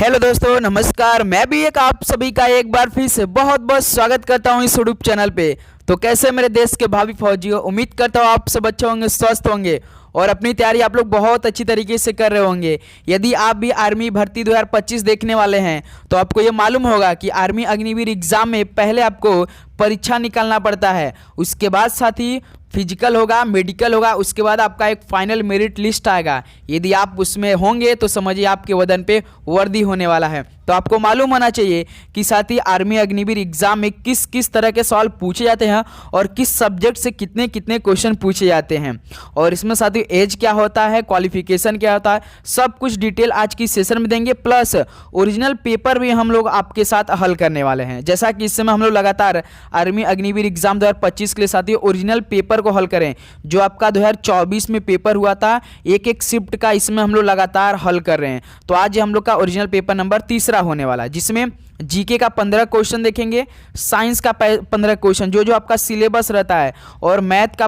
Hello दोस्तों, नमस्कार। मैं भी एक आप सभी का एक बार फिर से बहुत बहुत स्वागत करता हूं इस यूट्यूब चैनल पे। तो कैसे मेरे देश के भावी फौजियों, उम्मीद करता हूं आप सब अच्छे होंगे, स्वस्थ होंगे और अपनी तैयारी आप लोग बहुत अच्छी तरीके से कर रहे होंगे। यदि आप भी आर्मी भर्ती 2025 देखने वाले हैं तो आपको ये मालूम होगा कि आर्मी अग्निवीर एग्जाम में पहले आपको परीक्षा निकालना पड़ता है, उसके बाद साथ ही फिजिकल होगा, मेडिकल होगा, उसके बाद आपका एक फाइनल मेरिट लिस्ट आएगा। यदि आप उसमें होंगे तो समझिए आपके वजन पे वर्दी होने वाला है। तो आपको मालूम होना चाहिए कि साथ ही आर्मी अग्निवीर एग्जाम में किस किस तरह के सवाल पूछे जाते हैं और किस सब्जेक्ट से कितने कितने क्वेश्चन पूछे जाते हैं, और इसमें साथ ही एज क्या होता है, क्वालिफिकेशन क्या होता है, सब कुछ डिटेल आज की सेशन में देंगे। प्लस ओरिजिनल पेपर भी हम लोग आपके साथ हल करने वाले हैं। जैसा कि इस समय हम लोग लगातार आर्मी अग्निवीर एग्जाम 2025 के लिए साथ ही ओरिजिनल पेपर को हल करें। जो आपका 2024 में पेपर हुआ था, एक एक शिफ्ट का इसमें हम लोग लगातार हल कर रहे हैं। तो आज हम लोग का ओरिजिनल पेपर नंबर 3 होने वाला है, जिसमें जीके का 15 क्वेश्चन देखेंगे, साइंस का 15 क्वेश्चन जो आपका सिलेबस रहता है, और मैथ का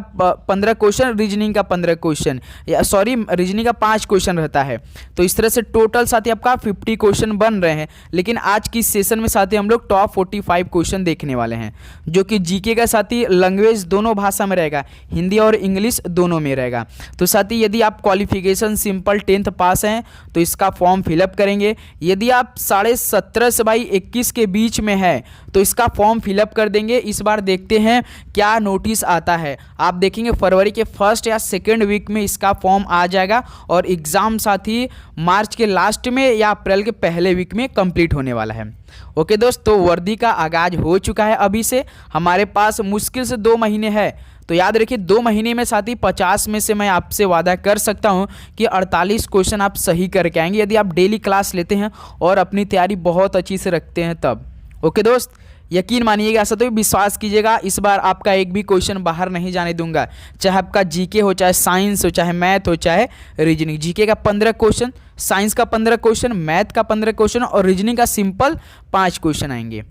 15 क्वेश्चन, रीजनिंग का 15 क्वेश्चन, रीजनिंग का 5 क्वेश्चन रहता है। तो इस तरह से टोटल साथ ही आपका 50 क्वेश्चन बन रहे हैं। लेकिन आज की सेशन में साथ ही हम लोग टॉप 45 क्वेश्चन देखने वाले हैं, जो कि जीके का साथ ही लैंग्वेज दोनों भाषा में रहेगा, हिंदी और इंग्लिश दोनों में रहेगा। तो साथ ही यदि आप क्वालिफिकेशन सिंपल 10th पास हैं तो इसका फॉर्म फिलअप करेंगे। यदि आप 17.5 से 21 के बीच में है तो इसका फॉर्म फिलअप कर देंगे। इस बार देखते हैं क्या नोटिस आता है। आप देखेंगे फरवरी के फर्स्ट या सेकेंड वीक में इसका फॉर्म आ जाएगा, और एग्ज़ाम साथ ही मार्च के लास्ट में या अप्रैल के पहले वीक में कंप्लीट होने वाला है। ओके दोस्तों, वर्दी का आगाज हो चुका है। अभी से हमारे पास मुश्किल से 2 महीने है। तो याद रखिए 2 महीने में साथ ही 50 में से मैं आपसे वादा कर सकता हूं कि 48 क्वेश्चन आप सही करके आएंगे, यदि आप डेली क्लास लेते हैं और अपनी तैयारी बहुत अच्छी से रखते हैं तब। ओके दोस्त, यकीन मानिएगा, ऐसा तो विश्वास कीजिएगा, इस बार आपका एक भी क्वेश्चन बाहर नहीं जाने दूंगा। चाहे आपका जीके हो, चाहे साइंस हो, चाहे मैथ हो, चाहे रीजनिंग। जीके का 15 क्वेश्चन, साइंस का 15 क्वेश्चन, मैथ का 15 क्वेश्चन और रीजनिंग का सिंपल 5 क्वेश्चन आएंगे।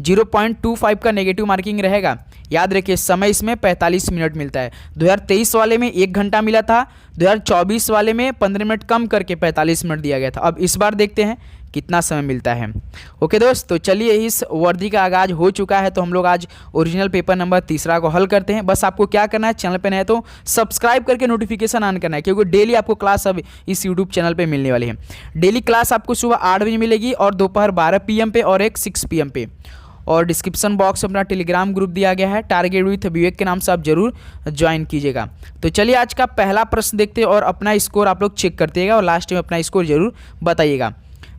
0.25 का नेगेटिव मार्किंग रहेगा। याद रखिए समय इसमें 45 मिनट मिलता है। 2023 वाले में 1 घंटा मिला था, 2024 वाले में 15 मिनट कम करके 45 मिनट दिया गया था। अब इस बार देखते हैं कितना समय मिलता है। ओके दोस्त, तो चलिए इस वर्दी का आगाज हो चुका है। तो हम लोग आज ओरिजिनल पेपर नंबर 3 को हल करते हैं। बस आपको क्या करना है, चैनल पे नए तो सब्सक्राइब करके नोटिफिकेशन ऑन करना है, क्योंकि डेली आपको क्लास अब इस यूट्यूब चैनल पे मिलने वाली है। डेली क्लास आपको सुबह 8 बजे मिलेगी और दोपहर 12 PM पे और एक 6 PM पे। और डिस्क्रिप्शन बॉक्स में अपना टेलीग्राम ग्रुप दिया गया है, टारगेट विथ विवेक के नाम से आप जरूर ज्वाइन कीजिएगा। तो चलिए आज का पहला प्रश्न देखते हैं और अपना स्कोर आप लोग चेक करते और लास्ट में अपना स्कोर जरूर बताइएगा।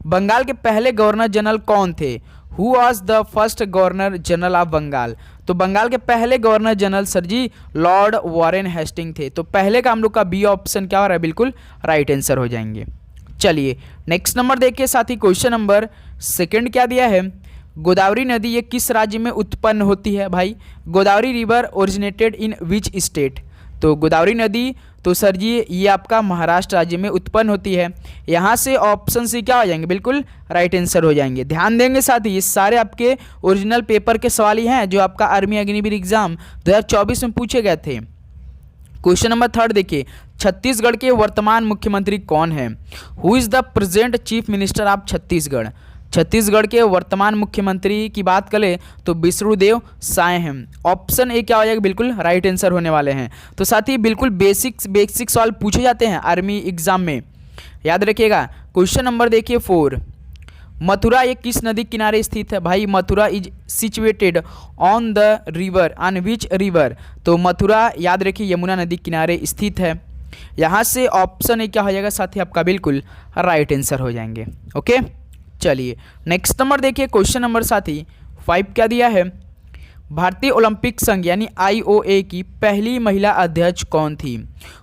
बंगाल के पहले गवर्नर जनरल कौन थे? Who was the first governor general of Bengal? तो बंगाल के पहले governor general sir ji lord Warren Hastings थे। तो पहले का हम लोग का बी ऑप्शन क्या हो रहा है, बिल्कुल राइट आंसर हो जाएंगे। चलिए नेक्स्ट नंबर देखिए साथ ही क्वेश्चन नंबर 2 क्या दिया है। गोदावरी नदी ये किस राज्य में उत्पन्न होती है भाई? Godavari river originated in which state? तो गोदावरी नदी तो सर जी ये आपका महाराष्ट्र राज्य में उत्पन्न होती है। यहाँ से ऑप्शन सी क्या हो जाएंगे, बिल्कुल राइट आंसर हो जाएंगे। ध्यान देंगे साथ ही ये सारे आपके ओरिजिनल पेपर के सवाल ही हैं जो आपका आर्मी अग्निवीर एग्जाम 2024 में पूछे गए थे। क्वेश्चन नंबर 3 देखिए, छत्तीसगढ़ के वर्तमान मुख्यमंत्री कौन है? Who is the present chief minister of Chhattisgarh? Chhattisgarh के वर्तमान मुख्यमंत्री की बात करें तो विष्णुदेव साय हैं। ऑप्शन ए क्या हो जाएगा, बिल्कुल राइट आंसर होने वाले हैं। तो साथ ही बिल्कुल बेसिक सवाल पूछे जाते हैं आर्मी एग्जाम में, याद रखिएगा। क्वेश्चन नंबर देखिए 4, मथुरा ये किस नदी किनारे स्थित है भाई? Mathura is situated on the river, on which river? तो मथुरा याद रखिए यमुना नदी किनारे स्थित है। यहाँ से ऑप्शन ए क्या हो जाएगा साथी आपका, बिल्कुल राइट आंसर हो जाएंगे। ओके चलिए नेक्स्ट नंबर देखिए क्वेश्चन नंबर 5 क्या दिया है। भारतीय ओलंपिक संघ यानी IOA की पहली महिला अध्यक्ष कौन थी?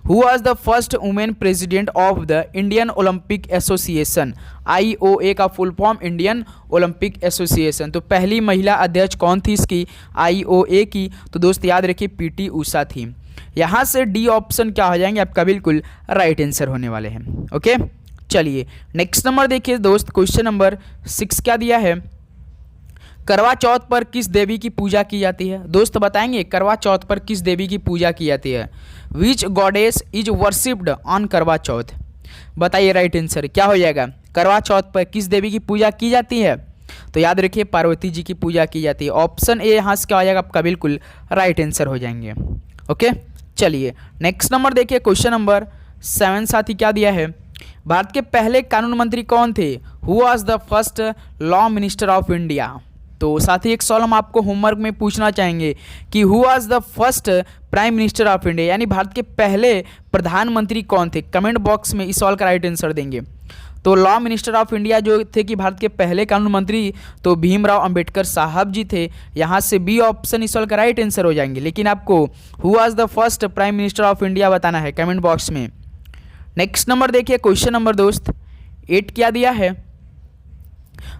Who was the first women president of the Indian Olympic association? IOA का full form Indian Olympic association. तो पहली महिला अध्यक्ष कौन थी इसकी, IOA की? तो दोस्त याद रखिए PT उषा थी। यहाँ से डी ऑप्शन क्या हो जाएंगे आपका, बिल्कुल राइट आंसर होने वाले हैं। ओके चलिए नेक्स्ट नंबर देखिए दोस्त, क्वेश्चन नंबर 6 क्या दिया है। करवा चौथ पर किस देवी की पूजा की जाती है? दोस्त बताएंगे करवा चौथ पर किस देवी की पूजा की जाती है? विच गॉडेस इज वर्शिप्ड ऑन करवा चौथ? बताइए राइट आंसर क्या हो जाएगा। करवा चौथ पर किस देवी की पूजा की जाती है? तो याद रखिए पार्वती जी की पूजा की जाती है। ऑप्शन ए यहाँ से क्या हो जाएगा आपका बिल्कुल राइट आंसर हो जाएंगे। ओके चलिए नेक्स्ट नंबर देखिए, क्वेश्चन नंबर 7 साथी क्या दिया है। भारत के पहले कानून मंत्री कौन थे? Who was the first law minister of India? तो साथी एक सवाल हम आपको होमवर्क में पूछना चाहेंगे कि who was the first prime minister of India, यानी भारत के पहले प्रधानमंत्री कौन थे? कमेंट बॉक्स में इस सवाल का राइट आंसर देंगे। तो लॉ मिनिस्टर ऑफ इंडिया जो थे कि भारत के पहले कानून मंत्री, तो भीमराव अंबेडकर साहब जी थे। यहाँ से बी ऑप्शन इस सवाल का राइट आंसर हो जाएंगे। लेकिन आपको who was the first prime minister of India बताना है कमेंट बॉक्स में। नेक्स्ट नंबर देखिए, क्वेश्चन नंबर दोस्त 8 क्या दिया है।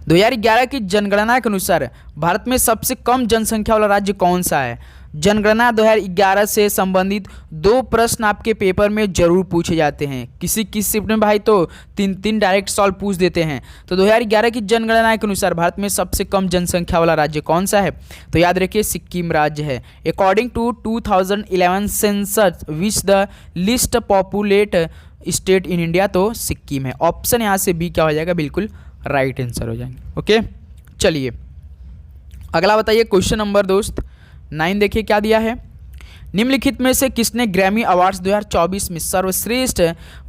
2011 की जनगणना के अनुसार भारत में सबसे कम जनसंख्या वाला राज्य कौन सा है? जनगणना 2011 से संबंधित 2 प्रश्न आपके पेपर में जरूर पूछे जाते हैं। किसी शिफ्ट में भाई तो 3 डायरेक्ट सॉल्व पूछ देते हैं। तो 2011 की जनगणना के अनुसार भारत में सबसे कम जनसंख्या वाला राज्य कौन सा है? तो याद रखिए सिक्किम राज्य है। According to 2011 census which the list populate state in India, तो सिक्किम है। ऑप्शन यहाँ से बी क्या हो जाएगा बिल्कुल राइट आंसर हो जाएंगे। ओके चलिए अगला बताइए, क्वेश्चन नंबर दोस्त 9 देखिए क्या दिया है। निम्नलिखित में से किसने ग्रैमी अवार्ड्स 2024 में सर्वश्रेष्ठ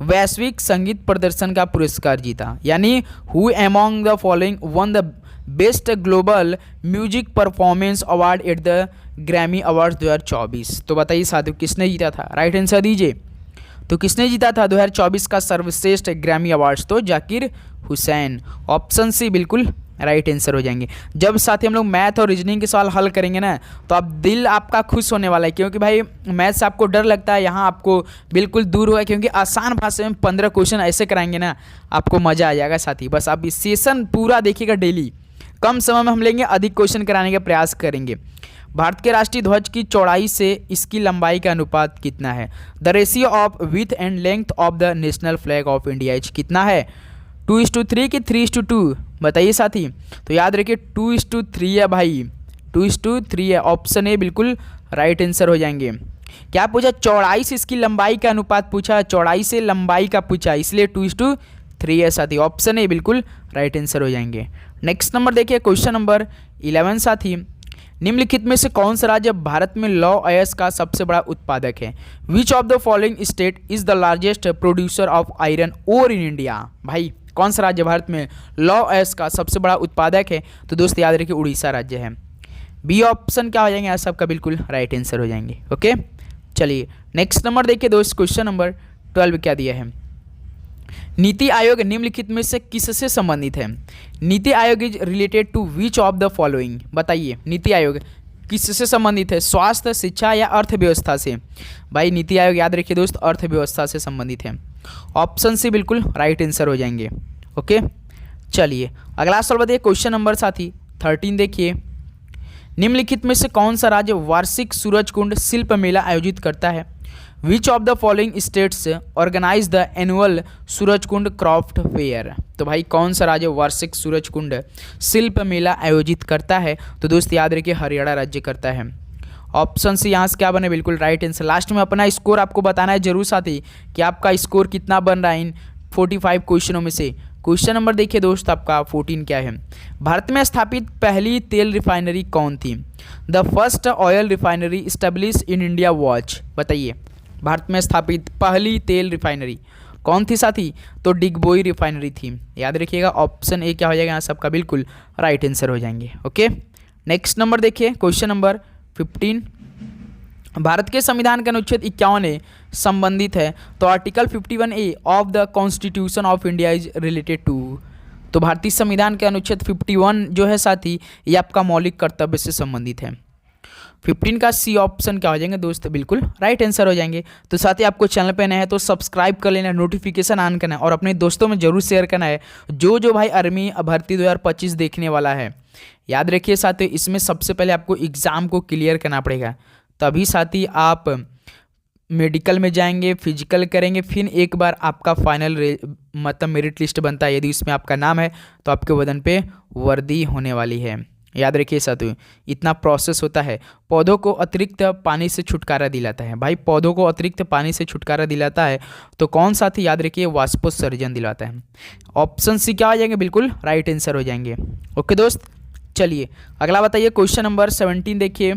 वैश्विक संगीत प्रदर्शन का पुरस्कार जीता? यानी who among the following one the best global music performance award at the Grammy awards 2024? तो बताइए साथियों किसने जीता था? राइट आंसर दीजिए। तो किसने जीता था 2024 का सर्वश्रेष्ठ ग्रैमी अवार्ड्स? तो जाकिर हुसैन। ऑप्शन सी बिल्कुल राइट आंसर हो जाएंगे। जब साथ ही हम लोग मैथ और रीजनिंग के सवाल हल करेंगे ना, तो आप दिल आपका खुश होने वाला है, क्योंकि भाई मैथ से आपको डर लगता है, यहाँ आपको बिल्कुल दूर होगा, क्योंकि आसान भाषा में 15 क्वेश्चन ऐसे कराएंगे ना, आपको मज़ा आ जाएगा साथी। बस आप इस सेशन पूरा देखिएगा डेली, कम समय में हम लेंगे, अधिक क्वेश्चन कराने का प्रयास करेंगे। भारत के राष्ट्रीय ध्वज की चौड़ाई से इसकी लंबाई का अनुपात कितना है? The ratio of with and length of the national flag of India कितना है? 2:3 कि 3:2? बताइए साथी। तो याद रखिए 2:3 है भाई, 2:3 है। ऑप्शन ए बिल्कुल राइट आंसर हो जाएंगे। क्या पूछा? चौड़ाई से इसकी लंबाई का अनुपात पूछा, चौड़ाई से लंबाई का पूछा, इसलिए 2:3 है साथी। ऑप्शन ए बिल्कुल राइट आंसर हो जाएंगे। नेक्स्ट नंबर देखिए, क्वेश्चन नंबर 11 साथी। निम्नलिखित में से कौन सा राज्य भारत में लौ अयस्क का सबसे बड़ा उत्पादक है? Which of the following state is the largest producer of iron ore in India? भाई कौन सा राज्य भारत में लौ अयस्क का सबसे बड़ा उत्पादक है? तो दोस्त याद रखिए उड़ीसा राज्य है। बी ऑप्शन क्या हो जाएंगे? यहाँ सबका बिल्कुल राइट आंसर हो जाएंगे। ओके चलिए नेक्स्ट नंबर देखिए दोस्त, क्वेश्चन नंबर 12 क्या दिया है। नीति आयोग निम्नलिखित में से किससे संबंधित है? NITI Aayog is related to which of the following? बताइए नीति आयोग किससे संबंधित है? स्वास्थ्य, शिक्षा या अर्थव्यवस्था से? भाई नीति आयोग याद रखिए दोस्त अर्थव्यवस्था से संबंधित है। ऑप्शन सी बिल्कुल राइट आंसर हो जाएंगे। ओके चलिए अगला सवाल बताइए, क्वेश्चन नंबर साथी 13 देखिए। निम्नलिखित में से कौन सा राज्य वार्षिक सूरजकुंड शिल्प मेला आयोजित करता है? Which of the following states organise the annual Surajkund craft fair? तो भाई कौन सा राज्य वार्षिक सूरजकुंड शिल्प मेला आयोजित करता है? तो दोस्त याद रखिए हरियाणा राज्य करता है। ऑप्शन सी यहाँ से क्या बने? बिल्कुल राइट आंसर। लास्ट में अपना स्कोर आपको बताना है जरूर साथी कि आपका स्कोर कितना बन रहा है इन 45 क्वेश्चनों में से। क्वेश्चन नंबर देखिए दोस्त आपका 14 क्या है। भारत में स्थापित पहली तेल रिफाइनरी कौन थी? The first oil refinery establish in India watch? बताइए भारत में स्थापित पहली तेल रिफाइनरी कौन थी साथी? तो डिगबोई रिफाइनरी थी। याद रखिएगा ऑप्शन ए क्या हो जाएगा? यहाँ सबका बिल्कुल राइट आंसर हो जाएंगे। ओके नेक्स्ट नंबर देखिए, क्वेश्चन नंबर 15। भारत के संविधान का अनुच्छेद 51 संबंधित है, तो article 51A of the constitution of India is related to? तो भारतीय संविधान के अनुच्छेद 51 जो है साथी ये आपका मौलिक कर्तव्य से संबंधित है। 15 का सी ऑप्शन क्या हो जाएंगे दोस्त? बिल्कुल राइट आंसर हो जाएंगे। तो साथ ही आपको चैनल पे नए हैं तो सब्सक्राइब कर लेना, नोटिफिकेशन ऑन करना है और अपने दोस्तों में जरूर शेयर करना है जो भाई आर्मी भर्ती 2025 देखने वाला है। याद रखिए साथी इसमें सबसे पहले आपको एग्ज़ाम को क्लियर करना पड़ेगा, तभी साथी आप मेडिकल में जाएंगे, फिजिकल करेंगे, फिर एक बार आपका फाइनल मतलब मेरिट लिस्ट बनता है। यदि उसमें आपका नाम है तो आपके बदन पे वर्दी होने वाली है। याद रखिए साथियों, इतना प्रोसेस होता है। पौधों को अतिरिक्त पानी से छुटकारा दिलाता है। भाई पौधों को अतिरिक्त पानी से छुटकारा दिलाता है तो कौन साथी, याद रखिए वाष्पोत्सर्जन दिलाता है। ऑप्शन सी क्या हो जाएंगे, बिल्कुल राइट आंसर हो जाएंगे। ओके दोस्त, चलिए अगला बताइए क्वेश्चन नंबर 17 देखिए।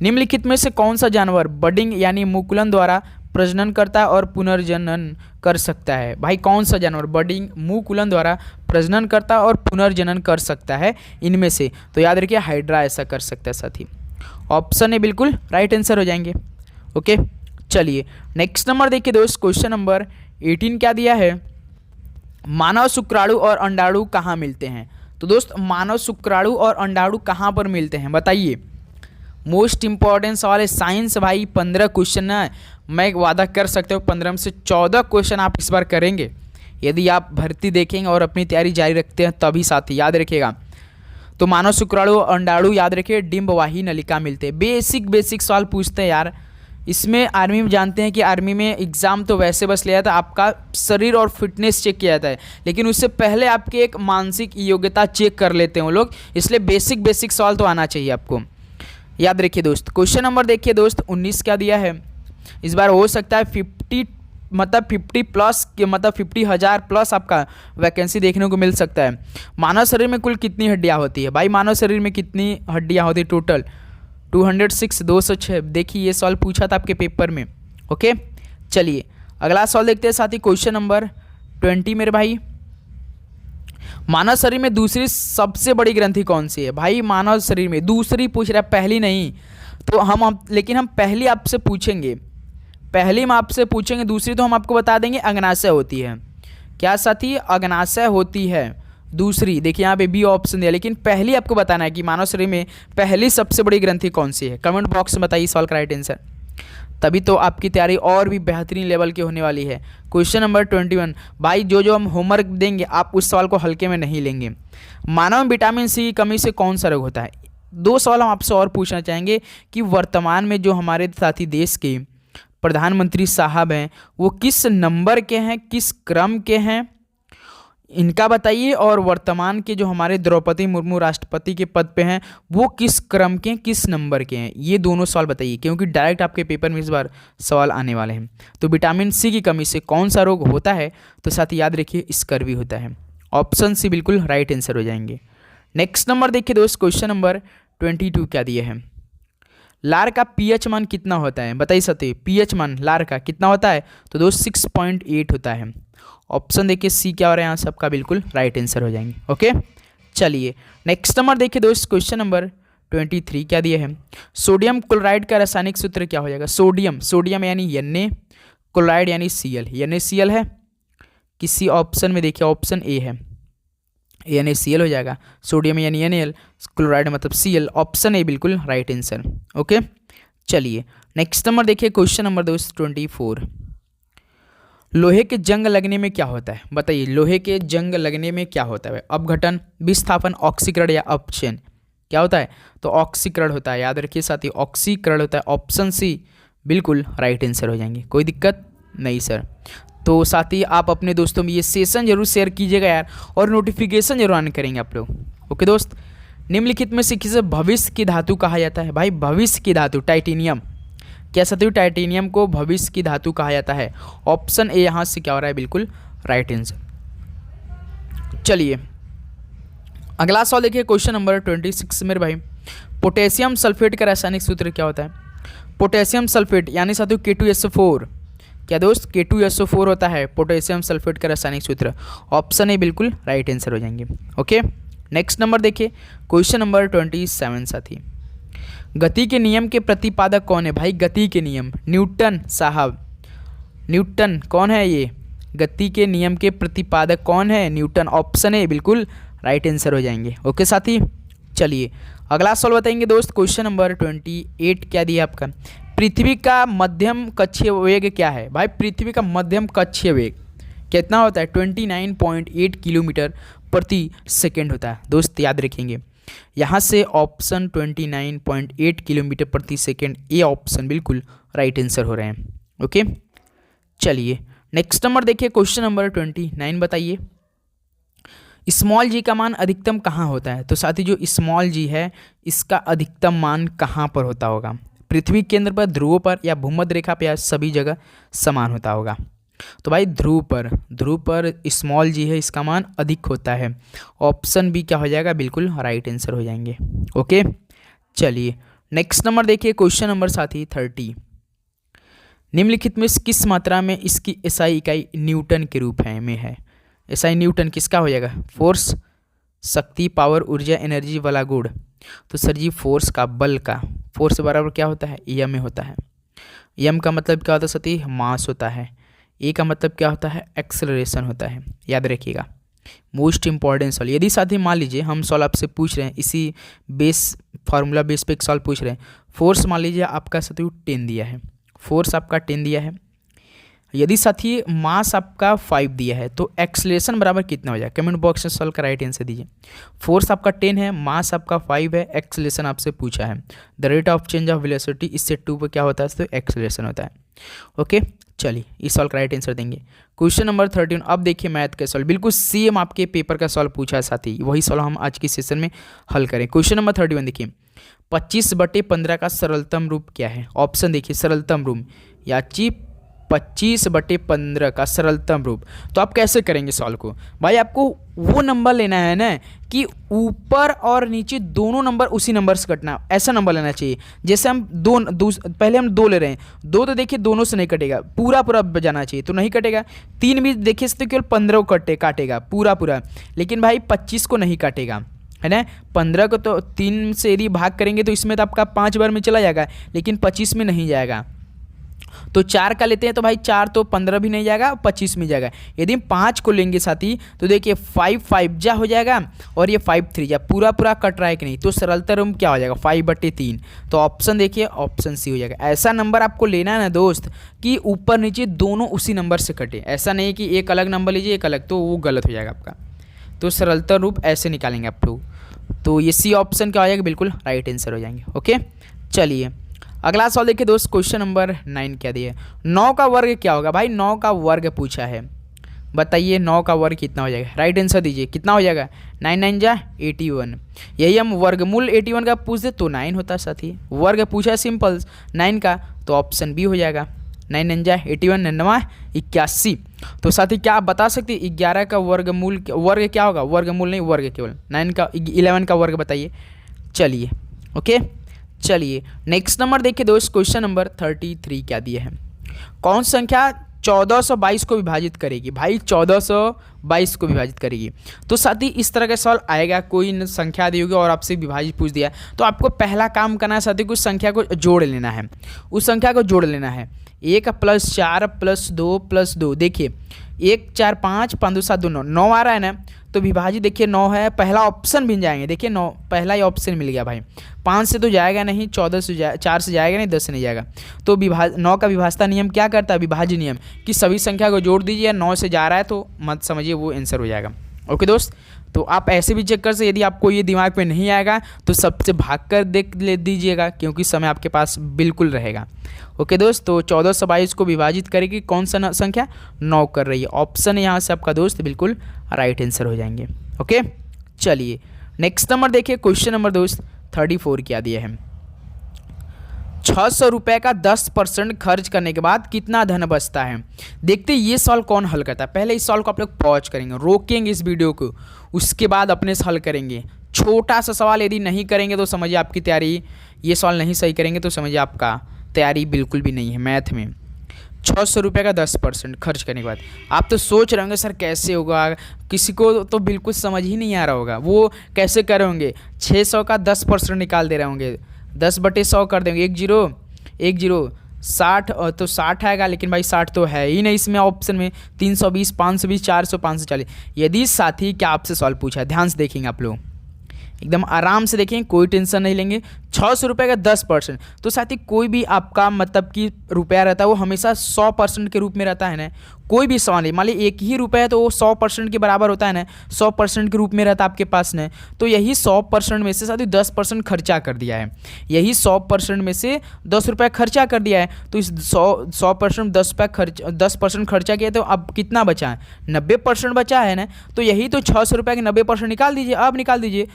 निम्नलिखित में से कौन सा जानवर बडिंग यानी मुकुलन द्वारा प्रजनन करता है और पुनर्जनन कर सकता है। भाई कौन सा जानवर बडिंग मुकुलन द्वारा प्रजनन करता है और पुनर्जनन कर सकता है इनमें से, तो याद रखिए हाइड्रा ऐसा कर सकता है साथी। ऑप्शन ए बिल्कुल राइट आंसर हो जाएंगे। ओके चलिए नेक्स्ट नंबर देखिए दोस्त, क्वेश्चन नंबर 18 क्या दिया है, मानव शुक्राणु और अंडाणु कहाँ मिलते हैं। तो दोस्त मानव शुक्राणु और अंडाणु कहाँ पर मिलते हैं बताइए। मोस्ट इंपॉर्टेंट सवाल है साइंस भाई, 15 क्वेश्चन है, मैं वादा कर सकते हो 15 में से 14 क्वेश्चन आप इस बार करेंगे यदि आप भर्ती देखेंगे और अपनी तैयारी जारी रखते हैं तभी साथी, याद रखिएगा। तो मानव शुक्राणु अंडाणु याद रखिए डिंबवाही नलिका मिलते हैं। बेसिक सवाल पूछते हैं यार इसमें। आर्मी में जानते हैं कि आर्मी में एग्जाम तो वैसे बस लिया जाता है, आपका शरीर और फिटनेस चेक किया जाता है, लेकिन उससे पहले आपकी एक मानसिक योग्यता चेक कर लेते हैं वो लोग, इसलिए बेसिक सवाल तो आना चाहिए आपको, याद रखिए दोस्त। क्वेश्चन नंबर देखिए दोस्त 19 क्या दिया है, इस बार हो सकता है 50 प्लस मतलब 50,000 प्लस आपका वैकेंसी देखने को मिल सकता है। मानव शरीर में कुल कितनी हड्डियां होती है। भाई मानव शरीर में कितनी हड्डियां होती है टोटल, 206 206। देखिए ये सवाल पूछा था आपके पेपर में। ओके चलिए अगला सवाल देखते हैं साथी, क्वेश्चन नंबर 20 मेरे भाई, मानव शरीर में दूसरी सबसे बड़ी ग्रंथि कौन सी है। भाई मानव शरीर में दूसरी पूछ रहा है, पहली नहीं, तो लेकिन हम पहली आपसे पूछेंगे, पहली हम आपसे पूछेंगे, दूसरी तो हम आपको बता देंगे अग्नाशय होती है। क्या साथी, अग्नाशय होती है दूसरी। देखिए यहाँ पे बी ऑप्शन दिया, लेकिन पहली आपको बताना है कि मानव शरीर में पहली सबसे बड़ी ग्रंथि कौन सी है। कमेंट बॉक्स में बताइए सवाल का राइट आंसर, तभी तो आपकी तैयारी और भी बेहतरीन लेवल की होने वाली है। क्वेश्चन नंबर 21 भाई, जो हम होमवर्क देंगे आप उस सवाल को हल्के में नहीं लेंगे। मानव में विटामिन सी की कमी से कौन सा रोग होता है। 2 सवाल हम आपसे और पूछना चाहेंगे कि वर्तमान में जो हमारे साथी देश के प्रधानमंत्री साहब हैं वो किस नंबर के हैं, किस क्रम के हैं, इनका बताइए। और वर्तमान के जो हमारे द्रौपदी मुर्मू राष्ट्रपति के पद पे हैं वो किस क्रम के, किस नंबर के हैं, ये दोनों सवाल बताइए, क्योंकि डायरेक्ट आपके पेपर में इस बार सवाल आने वाले हैं। तो विटामिन सी की कमी से कौन सा रोग होता है, तो साथ ही याद रखिए स्कर्वी होता है। ऑप्शन सी बिल्कुल राइट आंसर हो जाएंगे। नेक्स्ट नंबर देखिए दोस्त, क्वेश्चन नंबर 22 क्या दिए हैं, लार का पीएच मान कितना होता है बताइए सती। पीएच मान लार का कितना होता है, तो दोस्त 6.8 होता है। ऑप्शन देखिए सी क्या हो रहा है यहाँ सबका बिल्कुल राइट आंसर हो जाएंगे। ओके चलिए नेक्स्ट नंबर देखिए दोस्त, क्वेश्चन नंबर 23 क्या दिए हैं, सोडियम क्लोराइड का रासायनिक सूत्र क्या हो जाएगा। सोडियम यानी Na, क्लोराइड यानी Cl। NaCl है किसी ऑप्शन में, देखिए ऑप्शन ए है, NaCl हो जाएगा। सोडियम यानी Nal, क्लोराइड मतलब Cl, ऑप्शन ए बिल्कुल राइट आंसर। ओके चलिए नेक्स्ट नंबर देखिए, क्वेश्चन नंबर दोस्त 24, लोहे के जंग लगने में क्या होता है बताइए। लोहे के जंग लगने में क्या होता है, अपघटन, विस्थापन, ऑक्सीकरण या अपक्षय, क्या होता है, तो ऑक्सीकरण होता है। याद रखिए साथी ऑक्सीकरण होता है। ऑप्शन सी बिल्कुल राइट आंसर हो जाएंगे, कोई दिक्कत नहीं सर। तो साथी आप अपने दोस्तों में ये सेशन जरूर शेयर कीजिएगा यार, और नोटिफिकेशन जरूर ऑन करेंगे आप लोग। ओके दोस्त, निम्नलिखित में से किसे भविष्य की धातु कहा जाता है। भाई भविष्य की धातु टाइटेनियम, क्या साथियों टाइटेनियम को भविष्य की धातु कहा जाता है। ऑप्शन ए यहाँ से क्या हो रहा है बिल्कुल राइट आंसर। चलिए अगला सवाल देखिए, क्वेश्चन नंबर 26 मेरे भाई, पोटेशियम सल्फेट का रासायनिक सूत्र क्या होता है। पोटेशियम सल्फेट यानी साथियों K2SO4, क्या दोस्त K2SO4 होता है पोटेशियम सल्फेट का रासायनिक सूत्र। ऑप्शन ए बिल्कुल राइट आंसर हो जाएंगे। ओके नेक्स्ट नंबर देखिए, क्वेश्चन नंबर 27 साथी, गति के नियम के प्रतिपादक कौन है। भाई गति के नियम, न्यूटन साहब, न्यूटन कौन है ये, गति के नियम के प्रतिपादक कौन है, न्यूटन। ऑप्शन ए बिल्कुल राइट आंसर हो जाएंगे। ओके साथी चलिए अगला सवाल बताएंगे दोस्त, क्वेश्चन नंबर 28 क्या दिया आपका, पृथ्वी का मध्यम कक्षीय वेग क्या है। भाई पृथ्वी का मध्यम कक्षीय वेग कितना होता है, 29.8 किलोमीटर प्रति सेकेंड होता है। दोस्त याद रखेंगे यहाँ से ऑप्शन 29.8 किलोमीटर प्रति सेकेंड, ये ऑप्शन बिल्कुल राइट आंसर हो रहे हैं। ओके चलिए नेक्स्ट नंबर देखिए, क्वेश्चन नंबर 29 बताइए, स्मॉल जी का मान अधिकतम कहाँ होता है? तो साथी जो स्मॉल जी है इसका अधिकतम मान कहाँ पर होता होगा? पृथ्वी केंद्र पर, ध्रुवों पर, या भूमध्य रेखा पर, या सभी जगह समान होता होगा? तो भाई ध्रुव पर स्मॉल जी है इसका मान अधिक होता है। ऑप्शन बी क्या हो जाएगा? बिल्कुल राइट आंसर हो जाएंगे। ओके, चलिए नेक्स्ट नंबर देखिए, क्वेश्चन नंबर साथी 30। निम्नलिखित में किस मात्रा में इसकी एसआई इकाई न्यूटन के रूप में है? एसआई न्यूटन किसका हो जाएगा? फोर्स, शक्ति, पावर, ऊर्जा, एनर्जी वाला गुण। तो सर जी फोर्स का, बल का, फोर्स बराबर क्या होता है? एम में होता है। एम का मतलब क्या होता है सती? मास होता है। ए का मतलब क्या होता है? एक्सेलरेशन होता है। याद रखिएगा, मोस्ट इंपॉर्टेंट सवाल। यदि साथी मान लीजिए हम सवाल आपसे पूछ रहे हैं, इसी बेस फार्मूला बेस पे एक सवाल पूछ रहे हैं, फोर्स मान लीजिए आपका साथी 10 दिया है, फोर्स आपका 10 दिया है, यदि साथी मास आपका 5 दिया है, तो एक्सेलरेशन बराबर कितना हो जाएगा? कमेंट बॉक्स में सॉल्व का राइट आंसर दीजिए। फोर्स आपका 10 है, मास आपका 5 है, एक्सेलरेशन आपसे पूछा है, the rate of change of velocity, इससे 2 पर क्या होता है? तो एक्सेलरेशन होता है। ओके, चलिए इस सॉल्व का राइट आंसर देंगे। Question number 13। अब देखिए मैथ का सॉल्व, बिल्कुल सेम आपके पेपर का सॉल्व पूछा है साथी, वही सॉल्व हम आज की सेशन में हल करें। क्वेश्चन नंबर 31 देखिए, 25/15 का सरलतम रूप क्या है? ऑप्शन देखिए, सरलतम रूप याची 25/15 का सरलतम रूप। तो आप कैसे करेंगे सॉल्व को? भाई आपको वो नंबर लेना है ना कि ऊपर और नीचे दोनों नंबर उसी नंबर से कटना, ऐसा नंबर लेना चाहिए। जैसे हम पहले हम 2 ले रहे हैं, 2 तो देखिए दोनों से नहीं कटेगा, पूरा बजाना चाहिए तो नहीं कटेगा। 3 भी देखिए तो केवल 15 को काटेगा पूरा, लेकिन भाई 25 को नहीं काटेगा, है ना। 15 को तो 3 से यदि भाग करेंगे तो इसमें तो आपका 5 बार में चला जाएगा, लेकिन 25 में नहीं जाएगा। तो 4 का लेते हैं तो भाई 4 तो 15 भी नहीं जाएगा, 25 में जाएगा। यदि हम 5 को लेंगे साथी तो देखिए 5 जा हो जाएगा और ये 5 3 जा, पूरा कट रहा है कि नहीं, तो सरलता रूप क्या हो जाएगा? 5/3। तो ऑप्शन देखिए, ऑप्शन सी हो जाएगा। ऐसा नंबर आपको लेना है ना दोस्त कि ऊपर नीचे दोनों उसी नंबर से कटे, ऐसा नहीं कि एक अलग नंबर लीजिए एक अलग, तो वो गलत हो जाएगा आपका। तो सरलता रूप ऐसे निकालेंगे आप लोग, तो ये सी ऑप्शन क्या हो जाएगा? बिल्कुल राइट आंसर हो जाएंगे। ओके, चलिए अगला सवाल देखिए दोस्त, क्वेश्चन नंबर 9 क्या दिया है? 9 का वर्ग क्या होगा? भाई 9 का वर्ग पूछा है, बताइए 9 का वर्ग कितना हो जाएगा? राइट आंसर दीजिए, कितना हो जाएगा? 9 9 जा 81। यही हम वर्गमूल 81 का पूछते तो 9 होता साथी, वर्ग पूछा सिंपल 9 का, तो ऑप्शन बी हो जाएगा। 9 9 जा 81, 9 81। तो साथी क्या आप बता सकते हैं 11 का वर्गमूल वर्ग क्या होगा? वर्गमूल नहीं, वर्ग केवल 9 का 11 का वर्ग बताइए। चलिए ओके, चलिए नेक्स्ट नंबर देखिए दोस्त, क्वेश्चन नंबर 33 क्या दिया है? कौन संख्या 1422 को विभाजित करेगी? भाई 1422 को विभाजित करेगी। तो साथी इस तरह का सवाल आएगा, कोई संख्या दी होगी और आपसे विभाजित पूछ दिया, तो आपको पहला काम करना है साथी, कुछ संख्या को जोड़ लेना है, उस संख्या को जोड़ लेना है। 1 + 4 + 2 + 2, देखिए 1 4 5 5 2 7 2 9, 9 आ रहा है ना, तो विभाजित देखिए 9 है, पहला ऑप्शन भी जाएंगे, देखिए 9 पहला ही ऑप्शन मिल गया भाई। 5 से तो जाएगा नहीं, 14 से 4 से जाएगा नहीं, 10 से नहीं जाएगा। तो 9 का विभाजता नियम क्या करता है? विभाज्य नियम, कि सभी संख्या को जोड़ दीजिए, 9 से जा रहा है तो मत समझिए वो आंसर हो जाएगा। ओके दोस्त, तो आप ऐसे भी चेक कर सकते, यदि आपको ये दिमाग में नहीं आएगा तो सबसे भाग कर देख ले दीजिएगा, क्योंकि समय आपके पास बिल्कुल रहेगा। ओके दोस्त, तो 1422 को विभाजित करेगी कौन सा संख्या? 9 कर रही है। ऑप्शन यहाँ से आपका दोस्त बिल्कुल राइट आंसर हो जाएंगे। ओके, चलिए नेक्स्ट नंबर देखिए, क्वेश्चन नंबर दोस्त 34 क्या दिया है? 600 रुपये का 10% खर्च करने के बाद कितना धन बचता है? देखते ये सवाल कौन हल करता है। पहले इस सवाल को आप लोग पॉज करेंगे, रोकेंगे इस वीडियो को, उसके बाद अपने से हल करेंगे। छोटा सा सवाल यदि नहीं करेंगे तो समझिए आपकी तैयारी, ये सवाल नहीं सही करेंगे तो समझिए आपका तैयारी बिल्कुल भी नहीं है मैथ में। 600 रुपये का 10% खर्च करने के बाद आप तो सोच रहे होंगे सर कैसे होगा, किसी को तो बिल्कुल समझ ही नहीं आ रहा होगा, वो कैसे कर रहे होंगे? 600 का 10% निकाल दे रहे होंगे, 10/100 कर देंगे, 1 0 1 0 60, तो 60 आएगा, लेकिन भाई 60 तो है ही नहीं इसमें ऑप्शन में। 320 520 400 540। यदि साथी क्या आपसे सवाल पूछा है, ध्यान से देखेंगे आप लोग, एकदम आराम से देखें, कोई टेंशन नहीं लेंगे। 600 रुपये का 10%, तो साथ ही कोई भी आपका मतलब कि रुपया रहता है वो हमेशा 100% के रूप में रहता है ना। कोई भी सवाल मान लीजिए 1 ही रुपया है तो वो 100% के बराबर होता है ना, 100% के रूप में रहता है आपके पास ने। तो यही 100% में से साथ ही 10% खर्चा कर दिया है, यही 100% में से 10 रुपये खर्चा कर दिया है। तो इस 100% 10% खर्चा किया, तो अब कितना बचा है? 90% बचा है ना। तो यही तो 600 रुपये के 90% निकाल दीजिए, अब निकाल दीजिए।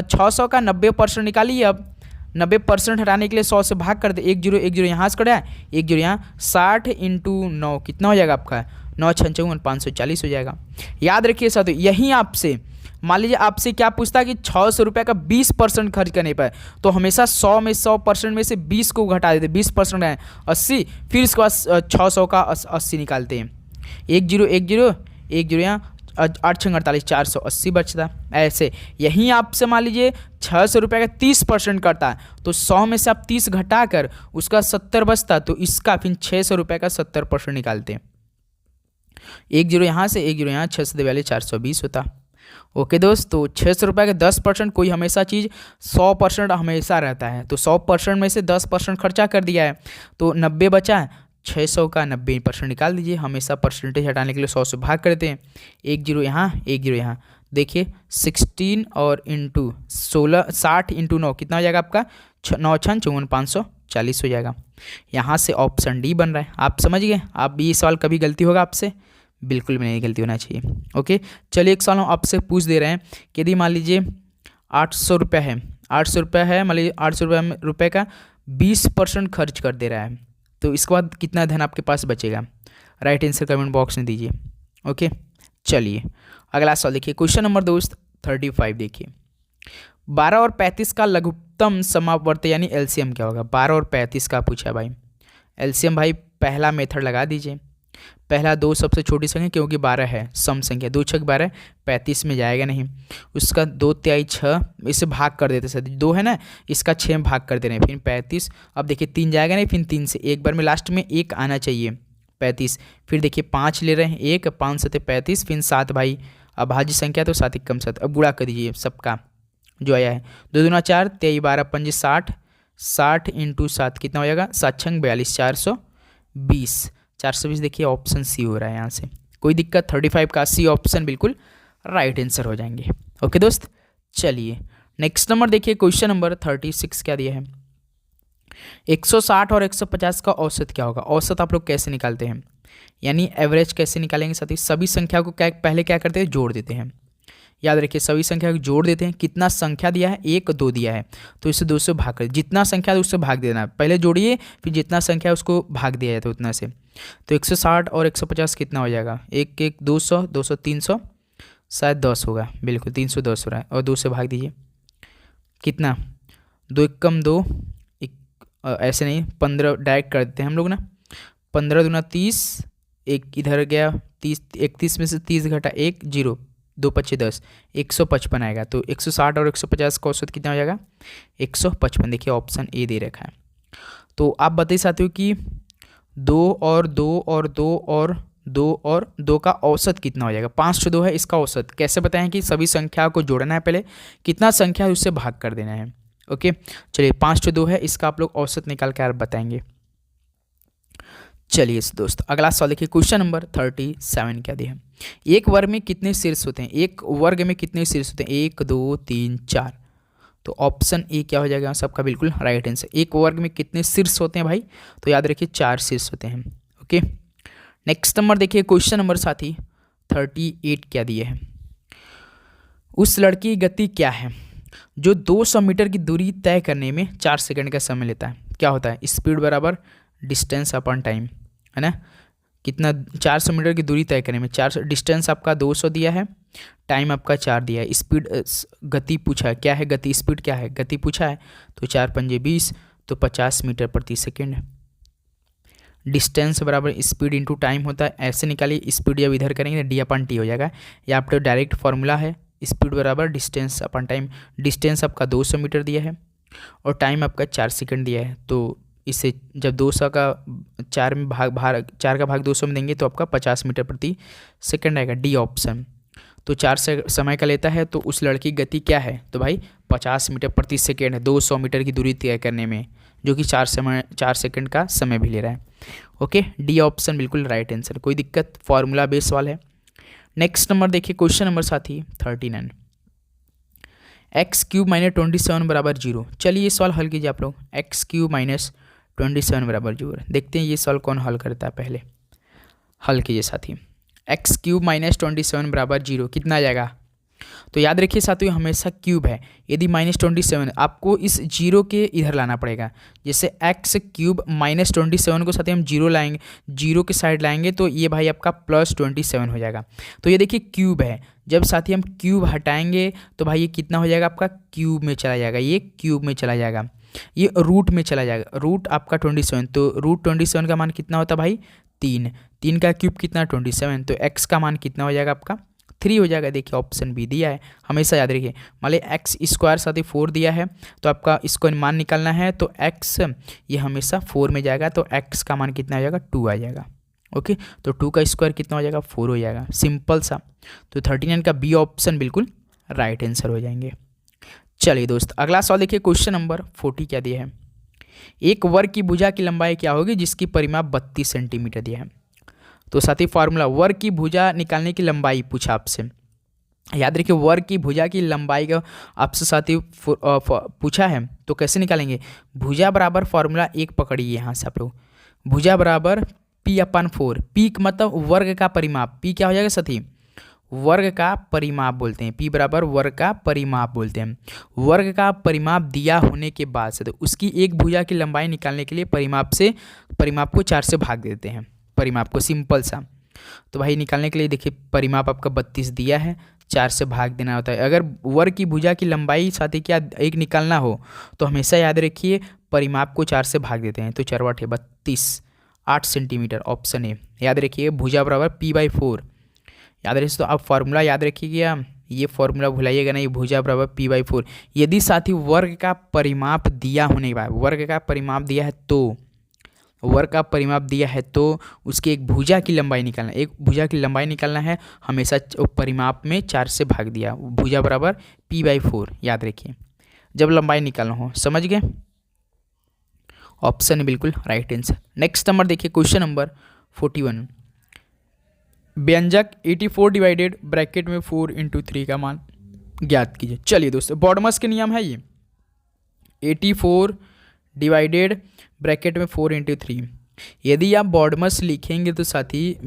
600 का 90% निकालिए। अब 90% हटाने के लिए 100 से भाग कर दे, 1 जीरो यहाँ से कटा, 1 जीरो यहाँ, 60 इंटू 9 कितना हो जाएगा आपका? 9 55 540 हो जाएगा। याद रखिए साथ, यहीं आपसे मान लीजिए आपसे क्या पूछता है कि 600 रुपये का 20% खर्च करने पर, तो हमेशा 100 में 100% में से 20 को घटा देते, 20% है 80, फिर इसके बाद 600 का 80 निकालते हैं। 1 जीरो यहाँ, 8 छंग 48, 480 बचता। ऐसे यहीं आपसे मान लीजिए 600 रुपये का 30% करता है, तो 100 में से आप 30 घटा कर उसका 70 बचता, तो इसका फिर 600 रुपये का 70% निकालते हैं। 1 जीरो यहाँ से 1 जीरो यहाँ, 6 से वाले 420 होता। ओके दोस्त, तो 600 रुपये का 10%, कोई हमेशा चीज़ 100% हमेशा रहता है, तो 100% में से 10% खर्चा कर दिया है, तो 90 बचा है। 600 का 90% निकाल दीजिए, हमेशा परसेंटेज हटाने के लिए 100 से भाग करते हैं। 1 जीरो यहाँ 1 जीरो यहाँ, देखिए 16 और इंटू 16, 60 इंटू 9 कितना हो जाएगा आपका? 9 छन 54 540 हो जाएगा। यहाँ से ऑप्शन डी बन रहा है। आप समझ गए? आप ये सवाल कभी गलती होगा आपसे? बिल्कुल भी नहीं गलती होना चाहिए। ओके, चलिए एक सवाल हम आपसे पूछ दे रहे हैं कि यदि मान लीजिए 800 रुपये है, 800 रुपये है, मान लीजिए 800 रुपये का 20% खर्च कर दे रहा है, तो इसके बाद कितना धन आपके पास बचेगा? राइट आंसर कमेंट बॉक्स में दीजिए। ओके, चलिए अगला सवाल देखिए, क्वेश्चन नंबर दोस्त 35 देखिए। 12 और 35 का लघुत्तम समापवर्त यानी एलसीएम क्या होगा? 12 और 35 का पूछा भाई। एलसीएम भाई पहला मेथड लगा दीजिए। पहला 2 सबसे छोटी संख्या क्योंकि 12 है, सम संख्या, 2 छक 12, 35 में जाएगा नहीं। उसका 2 तिहाई 6, इसे भाग कर देते सर, 2 है ना, इसका 6 में भाग कर दे रहे हैं, फिर 35। अब देखिए 3 जाएगा नहीं, फिर 3 से एक बार में लास्ट में 1 आना चाहिए, 35। फिर देखिए 5 ले रहे हैं, 1 5 7 35, फिर 7 भाई अभाज्य संख्या तो 7 1 7। अब गुणा कर दीजिए सबका जो आया है, 2 दूना 4, 23 12 5 60, 60 इंटू 7 कितना हो जाएगा? 7 छंग 42, 420, 420। देखिए ऑप्शन सी हो रहा है यहाँ से, कोई दिक्कत? 35 का सी ऑप्शन बिल्कुल राइट आंसर हो जाएंगे। ओके दोस्त, चलिए नेक्स्ट नंबर देखिए, क्वेश्चन नंबर 36 क्या दिया है? 160 और 150 का औसत क्या होगा? औसत आप लोग कैसे निकालते हैं, यानी एवरेज कैसे निकालेंगे? साथ ही सभी संख्या को पहले क्या करते हैं? जोड़ देते हैं। याद रखिए सभी संख्या को जोड़ देते हैं। कितना संख्या दिया है? 1 2 दिया है, तो इसे 2 से भाग कर, जितना संख्या है उससे भाग देना, पहले जोड़िए फिर जितना संख्या है उसको भाग दिया है तो उतना से। तो 160 और 150 कितना हो जाएगा? 1 1 200, 200 300, शायद 10 होगा, बिल्कुल 310 हो रहा है, और 2 से भाग दीजिए कितना? 2 1 कम 2, ऐसे नहीं 15 डायरेक्ट कर देते हैं हम लोग ना, 15 दूना 30, एक इधर गया 30, 31 में से 30 घटा 1 0, 2 5 10, 155 आएगा। तो 160 और 150 का औसत कितना हो जाएगा? 155। देखिए ऑप्शन ए दे रखा है। तो आप बता सकते हो कि 2 और 2 और 2 और 2 और 2 का औसत कितना हो जाएगा? 5 से 2 है, इसका औसत कैसे बताएं? कि सभी संख्या को जोड़ना है, पहले कितना संख्या है उससे भाग कर देना है। ओके, चलिए 5 से 2 है, इसका आप लोग औसत निकाल के बताएंगे। चलिए दोस्त अगला सवाल देखिए, क्वेश्चन नंबर 37 क्या दिया है? एक वर्ग में कितने शीर्ष होते हैं? एक वर्ग में कितने शीर्ष होते हैं? 1 2 3 4। तो ऑप्शन ए क्या हो जाएगा सबका? बिल्कुल राइट आंसर। एक वर्ग में कितने शीर्ष होते हैं भाई? तो याद रखिए 4 शीर्ष होते हैं। ओके, नेक्स्ट नंबर देखिए, क्वेश्चन नंबर साथी 38 क्या दिए है? उस लड़की की गति क्या है जो 200 मीटर की दूरी तय करने में 4 सेकंड का समय लेता है? क्या होता है? स्पीड बराबर डिस्टेंस अपॉन टाइम, है ना। कितना? 400 मीटर की दूरी तय करने में 400, डिस्टेंस आपका 200 दिया है, टाइम आपका 4 दिया है, स्पीड गति पूछा है, क्या है गति? स्पीड क्या है? गति पूछा है, तो 4 पंजे 20, तो 50 मीटर प्रति सेकेंड। डिस्टेंस बराबर स्पीड इंटू टाइम होता है, ऐसे निकालिए। स्पीड जब इधर करेंगे डी अपन टी हो जाएगा, या आप तो डायरेक्ट फॉर्मूला है, स्पीड बराबर डिस्टेंस अपन टाइम। डिस्टेंस आपका 200 मीटर दिया है और टाइम आपका 4 सेकंड दिया है, तो इसे जब 200 का 4 में भाग 4 का भाग 200 में देंगे तो आपका 50 मीटर प्रति सेकंड आएगा, डी ऑप्शन। तो 4 से समय का लेता है, तो उस लड़की की गति क्या है, तो भाई 50 मीटर प्रति सेकेंड है 200 मीटर की दूरी तय करने में, जो कि 4 सेकंड का समय भी ले रहा है। ओके, डी ऑप्शन बिल्कुल राइट आंसर, कोई दिक्कत, फॉर्मूला बेस सवाल है। नेक्स्ट नंबर देखिए, क्वेश्चन नंबर साथी 39, x³ - 27 बराबर 0। चलिए ये सवाल हल कीजिए आप लोग। x³ - 27 बराबर 0, देखते हैं ये सवाल कौन हल करता है, पहले हल कीजिए साथी। x³ - 27 बराबर 0 कितना आ जाएगा, तो याद रखिए साथियों हमेशा क्यूब है, यदि -27 आपको इस जीरो के इधर लाना पड़ेगा। जैसे x³ - 27 को साथियों हम जीरो लाएंगे, जीरो के साइड लाएंगे तो ये भाई आपका +27 हो जाएगा। तो ये देखिए क्यूब है, जब साथी हम क्यूब हटाएंगे तो भाई ये कितना हो जाएगा आपका, क्यूब में चला जाएगा, ये क्यूब में चला जाएगा, ये रूट में चला जाएगा, रूट आपका 27, तो √27 का मान कितना होता है भाई 3, 3 का क्यूब कितना 27, तो x का मान कितना हो जाएगा आपका 3 हो जाएगा। देखिए ऑप्शन बी दिया है, हमेशा याद रखिए। मान लीजिए x² साथ ही 4 दिया है, तो आपका इसको मान निकालना है, तो x ये हमेशा 4 में जाएगा, तो x का मान कितना हो जाएगा 2 आ जाएगा। ओके, तो 2 का स्क्वायर कितना हो जाएगा 4 हो जाएगा, सिंपल सा। तो 39 का बी ऑप्शन बिल्कुल राइट आंसर हो जाएंगे। चलिए दोस्त, अगला सवाल देखिए, क्वेश्चन नंबर 40 क्या दिया है, एक वर्ग की भुजा की लंबाई क्या होगी जिसकी परिमाप 32 सेंटीमीटर दिया है। तो साथी फार्मूला, वर्ग की भुजा निकालने की लंबाई पूछा आपसे, याद रखिए वर्ग की भुजा की लंबाई का आपसे साथी पूछा है, तो कैसे निकालेंगे, भुजा बराबर फार्मूला 1 पकड़िए यहाँ से आप लोग, भुजा बराबर p/4, p मतलब वर्ग का परिमाप, p क्या हो जाएगा साथी, वर्ग का परिमाप बोलते हैं, p बराबर वर्ग का परिमाप बोलते हैं। वर्ग का परिमाप दिया होने के बाद से तो उसकी एक भुजा की लंबाई निकालने के लिए परिमाप को 4 से भाग देते हैं, परिमाप को, सिंपल सा। तो भाई निकालने के लिए देखिए परिमाप आपका 32 दिया है, 4 से भाग देना होता है। अगर वर्ग की भुजा की लंबाई साथी क्या एक निकालना हो तो हमेशा याद रखिए परिमाप को 4 से भाग देते हैं, तो 4 × 8 = 32, 8 सेंटीमीटर, ऑप्शन ए। याद रखिए भुजा बराबर p/4, याद रखिए। तो आप फार्मूला याद रखिएगा, ये फार्मूला भुलाइएगा नहीं, भुजा बराबर p/4। यदि साथी वर्ग का परिमाप दिया होने के बाद, वर्ग का परिमाप दिया है तो, वर्ग का परिमाप दिया है तो उसकी एक भुजा की लंबाई निकालना, एक भुजा की लंबाई निकालना है, हमेशा परिमाप में 4 से भाग दिया, भुजा बराबर p/4, याद रखिए जब लंबाई निकालना हो, समझ गए, ऑप्शन बिल्कुल राइट आंसर। नेक्स्ट नंबर देखिए, क्वेश्चन नंबर 41, व्यंजक 84 डिवाइडेड ब्रैकेट में 4 × 3 का मान ज्ञात कीजिए। चलिए दोस्तों, बॉडमस के नियम है ये, 84 डिवाइडेड ब्रैकेट में 4 × 3, यदि आप बॉडमस लिखेंगे तो साथी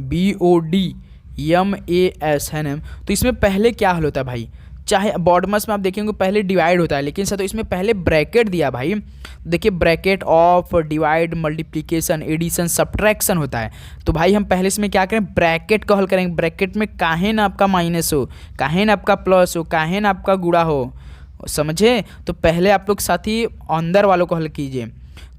BODMAS है ना, तो इसमें पहले क्या हल होता है भाई, चाहे बॉडमस में आप देखेंगे पहले डिवाइड होता है, लेकिन साथ इसमें पहले ब्रैकेट दिया भाई, देखिए bracket of, divide, multiplication, addition, subtraction होता है। तो भाई हम पहले इसमें क्या करें, ब्रैकेट को हल करेंगे। ब्रैकेट में काहे ना आपका माइनस हो, काहे ना आपका प्लस हो, काहे ना आपका गुणा हो, समझे। तो पहले आप लोग साथी अंदर वालों को हल कीजिए।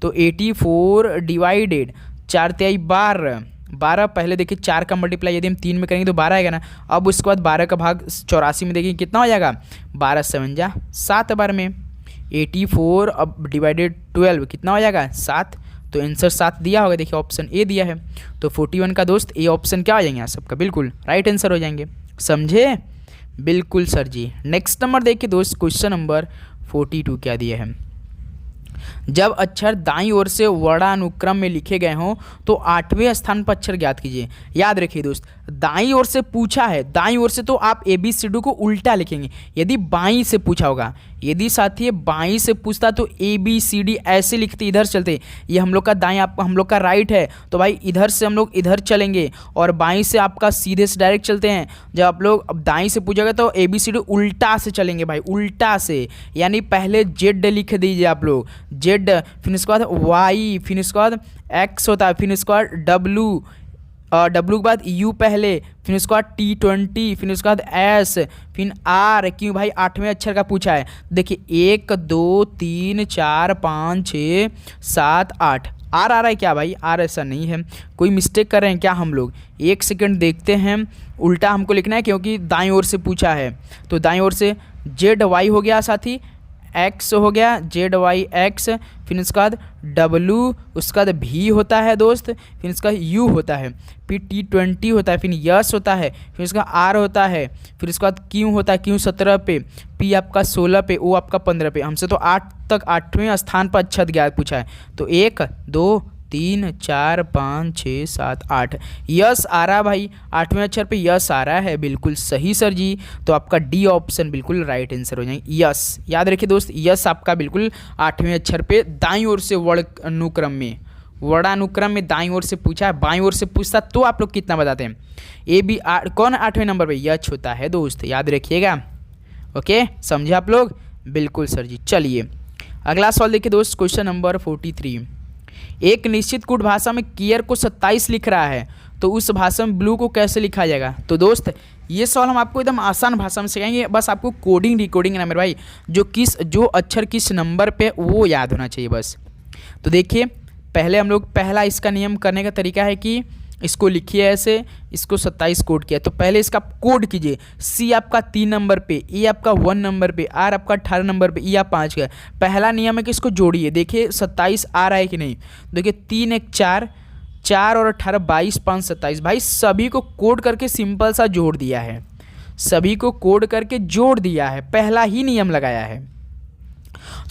तो 84 डिवाइडेड 4 × 3 = 12, पहले देखिए 4 का मल्टीप्लाई यदि हम 3 में करेंगे तो 12 आएगा ना। अब उसके बाद 12 का भाग 84 में देखिए कितना हो जाएगा, 12 × 7 = 7 बार में, 84 अब डिवाइडेड 12 कितना हो जाएगा 7, तो आंसर 7 दिया होगा, देखिए ऑप्शन ए दिया है। तो 41 का दोस्त ए ऑप्शन क्या हो जाएंगे, सबका बिल्कुल राइट आंसर हो जाएंगे, समझे, बिल्कुल सर जी। नेक्स्ट नंबर देखिए दोस्त, क्वेश्चन नंबर 42 क्या दिया है, जब अक्षर दाईं ओर से वर्णानुक्रम में लिखे गए हों तो 8वें स्थान पर अक्षर ज्ञात कीजिए। याद रखिए दोस्त, दाईं ओर से पूछा है, दाईं ओर से तो आप ABCD को उल्टा लिखेंगे, यदि बाईं से पूछा होगा, यदि साथी बाईं से पूछता तो ABCD ऐसे लिखते, इधर चलते, ये हम लोग का दाएं, आपका हम लोग का राइट है, तो भाई इधर से हम लोग इधर चलेंगे और बाईं से आपका सीधे से डायरेक्ट चलते हैं। जब आप लोग अब दाईं से पूछेगा तो ABCD उल्टा से चलेंगे भाई, उल्टा से, यानी पहले Z लिख दीजिए आप लोग, Z, फिर उसके बाद Y, फिर उसके बाद X होता है, फिर उसके बाद W, W के बाद U पहले, फिर उसके बाद T20, फिर उसके बाद S, फिर R, क्यों भाई 8वें अक्षर का पूछा है। देखिए 1 2 3 4 5 6 7 8, R आ रहा है क्या भाई, R ऐसा नहीं है, कोई मिस्टेक कर रहे हैं क्या हम लोग, 1 सेकंड देखते हैं, उल्टा हमको लिखना है क्योंकि दाईं ओर से पूछा है। तो दाईं ओर से ZY हो गया साथी, एक्स हो गया, जेड वाई एक्स, फिर उसके बाद डब्लू, उसके बाद भी होता है दोस्त, फिर उसका यू होता है, फिर T20 होता है, फिर यस होता है, फिर उसका आर होता है, फिर उसके बाद क्यू होता है, क्यू 17 पे, पी आपका 16 पे, ओ आपका 15 पे। हमसे तो 8 तक 8वें स्थान पर अक्षत ज्ञात पूछा है, तो 1 2 3 4 5 6 7 8 यस आ रहा भाई, 8वें अक्षर पे यस आ रहा है, बिल्कुल सही सर जी। तो आपका डी ऑप्शन बिल्कुल राइट आंसर हो जाएंगे, यस। याद रखिए दोस्त, यस आपका बिल्कुल 8वें अक्षर पे दाईं ओर से वर्णानुक्रम में दाईं ओर से पूछा है, बाईं ओर से पूछता तो आप लोग कितना बताते हैं। ए बी कौन 8वें नंबर पे, यच होता है दोस्त, याद रखिएगा। ओके, समझे आप लोग, बिल्कुल सर जी। चलिए अगला सवाल देखिए दोस्त, क्वेश्चन नंबर 43। एक निश्चित कूट भाषा में कियर को 27 लिख रहा है, तो उस भाषा में ब्लू को कैसे लिखा जाएगा। तो दोस्त ये सवाल हम आपको एकदम आसान भाषा में सिखाएंगे, बस आपको कोडिंग रिकोडिंग ना मेरे भाई, जो अक्षर किस नंबर पे वो याद होना चाहिए बस। तो देखिए पहले हम लोग पहला इसका नियम करने का तरीका है कि इसको लिखिए ऐसे, इसको 27 कोड किया, तो पहले इसका कोड कीजिए। सी आपका 3 नंबर पे, ए आपका 1 नंबर पे, आर आपका 18 नंबर पे, ई आप 5 का। पहला नियम है कि इसको जोड़िए, देखिए 27 आ रहा है कि नहीं। देखिए 3 1 4, 4 और 18 22 5 27। भाई सभी को कोड करके सिंपल सा जोड़ दिया है, सभी को कोड करके जोड़ दिया है, पहला ही नियम लगाया है।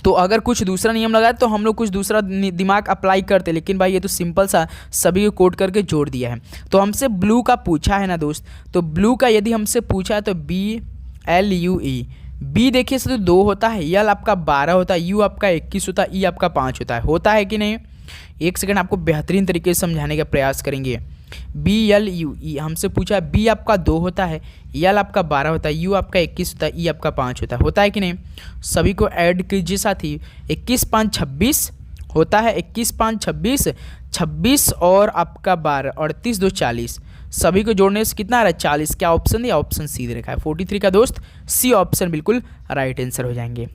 तो अगर कुछ दूसरा नियम लगाए तो हम लोग कुछ दूसरा दिमाग अप्लाई करते, लेकिन भाई ये तो सिंपल सा सभी को कोड करके जोड़ दिया है। तो हमसे ब्लू का पूछा है ना दोस्त, तो ब्लू का यदि हमसे पूछा है तो BLUE, बी देखिए तो 2 होता है, यल आपका 12 होता है, यू आपका 21 होता है, ई आपका 5 होता है कि नहीं। एक सेकंड आपको बेहतरीन तरीके से समझाने का प्रयास करेंगे। BLUE हमसे पूछा है, बी आपका 2 होता है, यल आपका 12 होता है, यू आपका 21 होता है, ई आपका 5 होता है कि नहीं। सभी को ऐड कीजिए साथी, 21 5 26 होता है, 21 5 26, 26 और आपका 12, 38 2 40। सभी को जोड़ने से कितना आ रहा है 40। क्या ऑप्शन दिया, ऑप्शन सी दे रखा है 43 का दोस्त, सी ऑप्शन बिल्कुल राइट आंसर हो जाएंगे।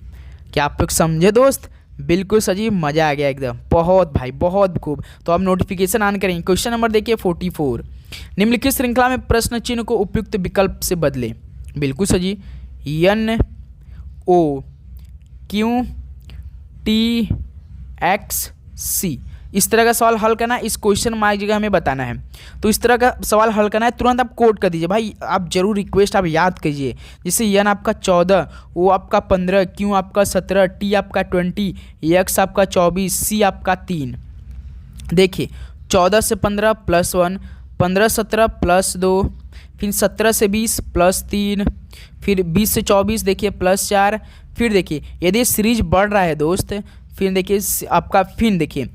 क्या आप लोग समझे दोस्त, बिल्कुल सजी, मज़ा आ गया एकदम, बहुत भाई बहुत खूब। तो आप नोटिफिकेशन ऑन करेंगे। क्वेश्चन नंबर देखिए 44, निम्नलिखित श्रृंखला में प्रश्न चिन्ह को उपयुक्त विकल्प से बदले। बिल्कुल सजी, NOQTXC, इस तरह का सवाल हल करना है, इस क्वेश्चन मार्क जगह हमें बताना है। तो इस तरह का सवाल हल करना है, तुरंत आप कोड कर दीजिए भाई, आप जरूर रिक्वेस्ट आप याद कीजिए। जैसे एन आपका 14, ओ आपका 15, क्यू आपका 17, टी आपका 20, एक्स आपका 24, सी आपका 3। देखिए 14 से 15 +1, 15 17 +2, फिर 17 से 20 +3, फिर 20 से 24 देखिए +4। फिर देखिए यदि सीरीज बढ़ रहा है दोस्त, फिर देखिए आपका फिर देखिए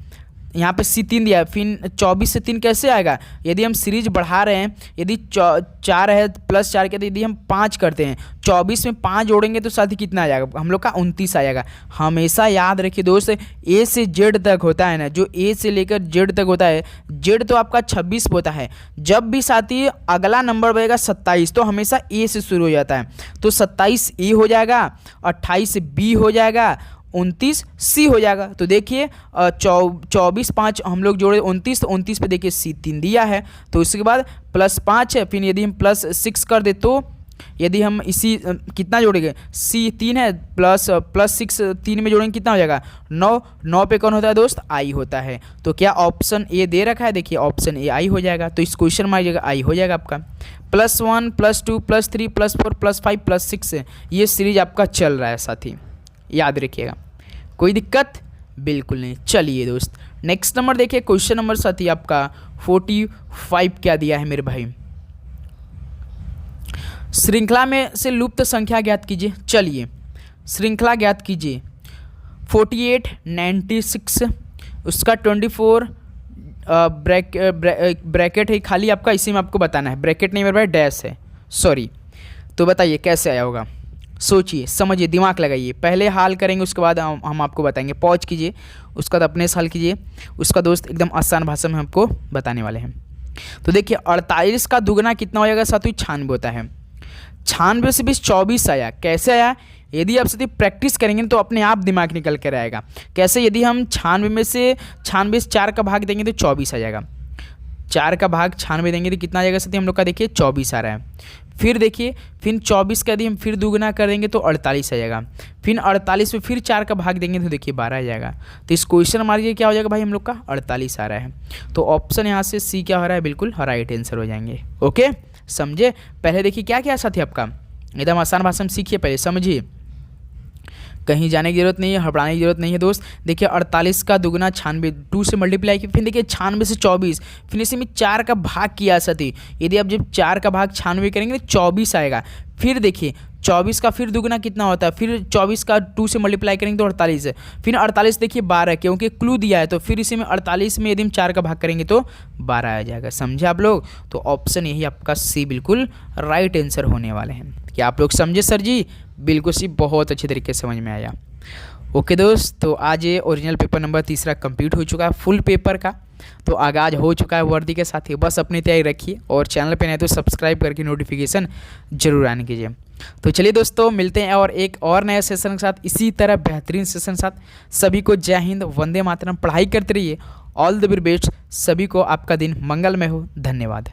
यहाँ पे C3 दिया है, फिर 24 से 3 कैसे आएगा। यदि हम सीरीज बढ़ा रहे हैं, यदि 4 है +4 के, तो यदि हम 5 करते हैं, 24 में 5 जोड़ेंगे तो साथ ही कितना आ जाएगा हम लोग का 29 आ जाएगा। हमेशा याद रखिए दोस्त, ए से जेड तक होता है ना, जो ए से लेकर जेड तक होता है, जेड तो आपका 26 होता है। जब भी साथी अगला नंबर बनेगा 27, तो हमेशा ए से शुरू हो जाता है, तो 27 ए हो जाएगा, 28 बी हो जाएगा, 29 सी हो जाएगा। तो देखिए 24 5 हम लोग जोड़े 29, तो 29 पे देखिए C3 दिया है, तो उसके बाद +5 है, फिर यदि हम +6 कर दे, तो यदि हम इसी कितना जोड़ेंगे, C3 है +6 3 में जोड़ेंगे कितना हो जाएगा 9 पे कौन होता है दोस्त, आई होता है। तो क्या ऑप्शन ए दे रखा है, देखिए ऑप्शन ए आई हो जाएगा, तो इस क्वेश्चन में आइएगा आई हो जाएगा आपका। +1 +2 +3 +4 +5 +6 ये सीरीज आपका चल रहा है साथी, याद रखिएगा, कोई दिक्कत बिल्कुल नहीं। चलिए दोस्त नेक्स्ट नंबर देखिए, क्वेश्चन नंबर साथी आपका 45 क्या दिया है मेरे भाई, श्रृंखला में से लुप्त संख्या ज्ञात कीजिए। चलिए श्रृंखला ज्ञात कीजिए, 48 96, उसका 24 ब्रैकेट है खाली आपका, इसी में आपको बताना है, ब्रैकेट नहीं मेरे भाई डैश है, सॉरी। तो बताइए कैसे आया होगा, सोचिए समझिए दिमाग लगाइए, पहले हाल करेंगे उसके बाद हम आपको बताएंगे। पॉज कीजिए, उसका बाद अपने से हल कीजिए, उसका दोस्त एकदम आसान भाषा में हमको बताने वाले हैं। तो देखिए 48 का दुगना कितना हो जाएगा साथी, 96 होता है। 96 से 20 24 आया, कैसे आया, यदि आप साथी प्रैक्टिस करेंगे तो अपने आप दिमाग निकल कर आएगा। कैसे, यदि हम 96 में से 96 4 का भाग देंगे तो 24 आ जाएगा, 4 का भाग 96 देंगे तो कितना आ जाएगा साथी हम लोग का, देखिए 24 आ रहा है। फिर देखिए फिर 24 का यदि हम फिर दुगना कर देंगे तो 48 आ जाएगा। फिर 48 में फिर 4 का भाग देंगे तो देखिए 12 आ जाएगा। तो इस क्वेश्चन हमारे क्या हो जाएगा भाई, हम लोग का 48 आ रहा है। तो ऑप्शन यहाँ से सी क्या हो रहा है, बिल्कुल राइट आंसर हो जाएंगे। ओके, समझे। पहले देखिए क्या क्या साथी आपका, एकदम आसान भाषा में सीखिए, पहले समझिए, कहीं जाने की जरूरत नहीं है, घबराने की जरूरत नहीं है दोस्त। देखिए 48 का दुगना 96, 2 से मल्टीप्लाई किया, फिर देखिए 96 से 24, फिर इसी में 4 का भाग किया साथी। यदि आप जब 4 का भाग 96 करेंगे तो 24 आएगा। फिर देखिए 24 का फिर दुगना कितना होता है, फिर 24 का 2 से मल्टीप्लाई करेंगे तो 48 है। फिर 48 देखिए 12, क्योंकि क्लू दिया है, तो फिर इसी में 48 में यदि हम 4 का भाग करेंगे तो 12 आ जाएगा। समझे आप लोग। तो ऑप्शन यही आपका सी बिल्कुल राइट आंसर होने वाले हैं। क्या आप लोग समझे सर जी? बिल्कुल सी, बहुत अच्छे तरीके से समझ में आया। ओके दोस्त, तो आज ये ओरिजिनल पेपर नंबर 3 कंप्लीट हो चुका है, फुल पेपर का। तो आगाज हो चुका है वर्दी के साथ ही। बस अपनी तैयारी रखिए और चैनल पे नहीं तो सब्सक्राइब करके नोटिफिकेशन जरूर आने कीजिए। तो चलिए दोस्तों, मिलते हैं और एक और नए सेशन के साथ, इसी तरह बेहतरीन सेशन के साथ। सभी को जय हिंद, वंदे मातरम। पढ़ाई करते रहिए। All the very best. सभी को आपका दिन मंगलमय हो। धन्यवाद।